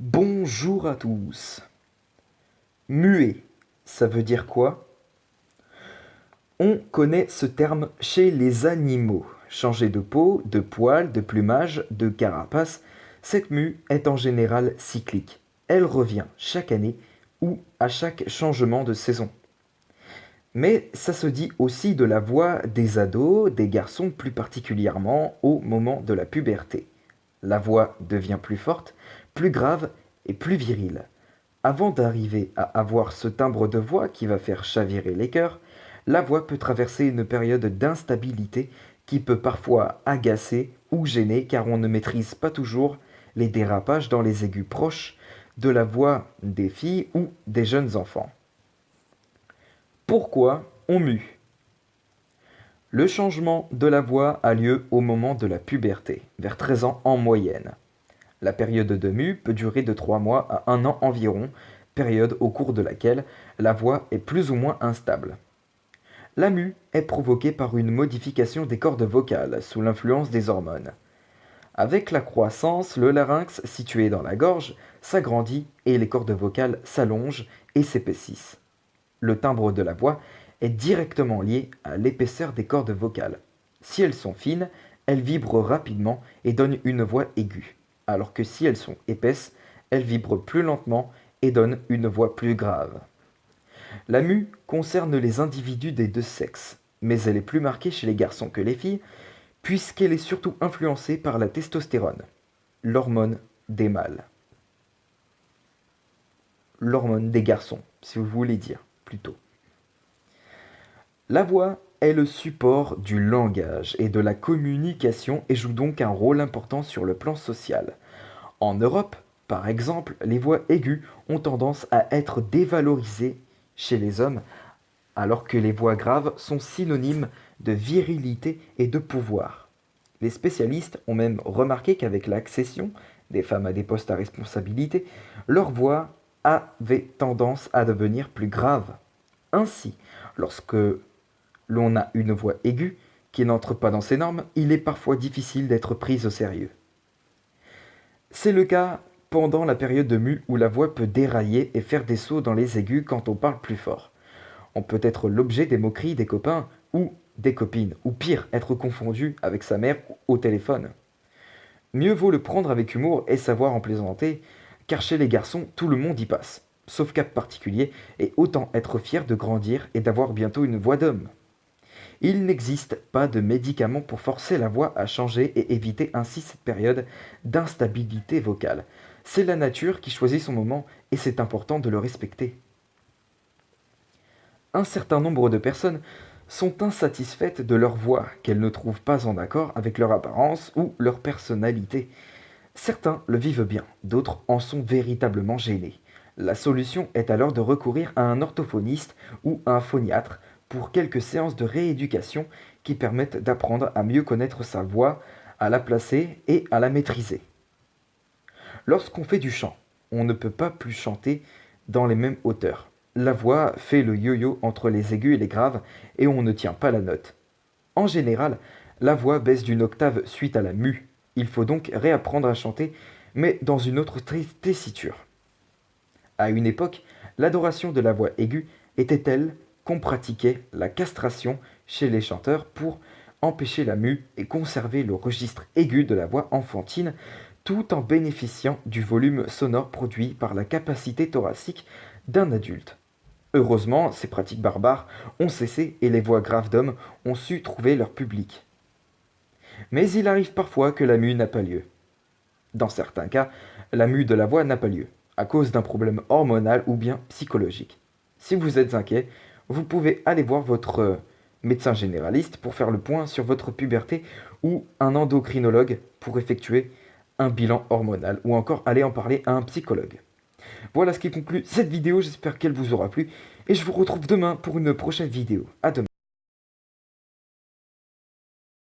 Bonjour à tous. Muet, ça veut dire quoi? On connaît ce terme chez les animaux. Changer de peau, de poils, de plumage, de carapace, cette mue est en général cyclique. Elle revient chaque année ou à chaque changement de saison. Mais ça se dit aussi de la voix des ados, des garçons plus particulièrement au moment de la puberté. La voix devient plus forte, plus grave et plus virile. Avant d'arriver à avoir ce timbre de voix qui va faire chavirer les cœurs, la voix peut traverser une période d'instabilité qui peut parfois agacer ou gêner car on ne maîtrise pas toujours les dérapages dans les aigus proches de la voix des filles ou des jeunes enfants. Pourquoi on mue? Le changement de la voix a lieu au moment de la puberté, vers 13 ans en moyenne. La période de mue peut durer de 3 mois à 1 an environ, période au cours de laquelle la voix est plus ou moins instable. La mue est provoquée par une modification des cordes vocales sous l'influence des hormones. Avec la croissance, le larynx situé dans la gorge s'agrandit et les cordes vocales s'allongent et s'épaississent. Le timbre de la voix est directement lié à l'épaisseur des cordes vocales. Si elles sont fines, elles vibrent rapidement et donnent une voix aiguë, alors que si elles sont épaisses, elles vibrent plus lentement et donnent une voix plus grave. La mue concerne les individus des deux sexes, mais elle est plus marquée chez les garçons que les filles, puisqu'elle est surtout influencée par la testostérone, l'hormone des mâles. L'hormone des garçons, si vous voulez dire, plutôt. La voix est le support du langage et de la communication et joue donc un rôle important sur le plan social. En Europe, par exemple, les voix aiguës ont tendance à être dévalorisées chez les hommes, alors que les voix graves sont synonymes de virilité et de pouvoir. Les spécialistes ont même remarqué qu'avec l'accession des femmes à des postes à responsabilité, leur voix avait tendance à devenir plus grave. Ainsi, lorsque l'on a une voix aiguë qui n'entre pas dans ces normes, il est parfois difficile d'être prise au sérieux. C'est le cas pendant la période de mue où la voix peut dérailler et faire des sauts dans les aigus quand on parle plus fort. On peut être l'objet des moqueries des copains ou des copines, ou pire, être confondu avec sa mère au téléphone. Mieux vaut le prendre avec humour et savoir en plaisanter, car chez les garçons, tout le monde y passe, sauf cas particulier, et autant être fier de grandir et d'avoir bientôt une voix d'homme. Il n'existe pas de médicament pour forcer la voix à changer et éviter ainsi cette période d'instabilité vocale. C'est la nature qui choisit son moment et c'est important de le respecter. Un certain nombre de personnes sont insatisfaites de leur voix, qu'elles ne trouvent pas en accord avec leur apparence ou leur personnalité. Certains le vivent bien, d'autres en sont véritablement gênés. La solution est alors de recourir à un orthophoniste ou un phoniatre pour quelques séances de rééducation qui permettent d'apprendre à mieux connaître sa voix, à la placer et à la maîtriser. Lorsqu'on fait du chant, on ne peut pas plus chanter dans les mêmes hauteurs. La voix fait le yo-yo entre les aigus et les graves et on ne tient pas la note. En général, la voix baisse d'une octave suite à la mue. Il faut donc réapprendre à chanter, mais dans une autre tessiture. À une époque, l'adoration de la voix aiguë était telle qu'on pratiquait la castration chez les chanteurs pour empêcher la mue et conserver le registre aigu de la voix enfantine tout en bénéficiant du volume sonore produit par la capacité thoracique d'un adulte. Heureusement, ces pratiques barbares ont cessé et les voix graves d'hommes ont su trouver leur public. Mais il arrive parfois que la mue n'a pas lieu. Dans certains cas, la mue de la voix n'a pas lieu, à cause d'un problème hormonal ou bien psychologique. Si vous êtes inquiet, vous pouvez aller voir votre médecin généraliste pour faire le point sur votre puberté ou un endocrinologue pour effectuer un bilan hormonal ou encore aller en parler à un psychologue. Voilà ce qui conclut cette vidéo, j'espère qu'elle vous aura plu et je vous retrouve demain pour une prochaine vidéo. À demain.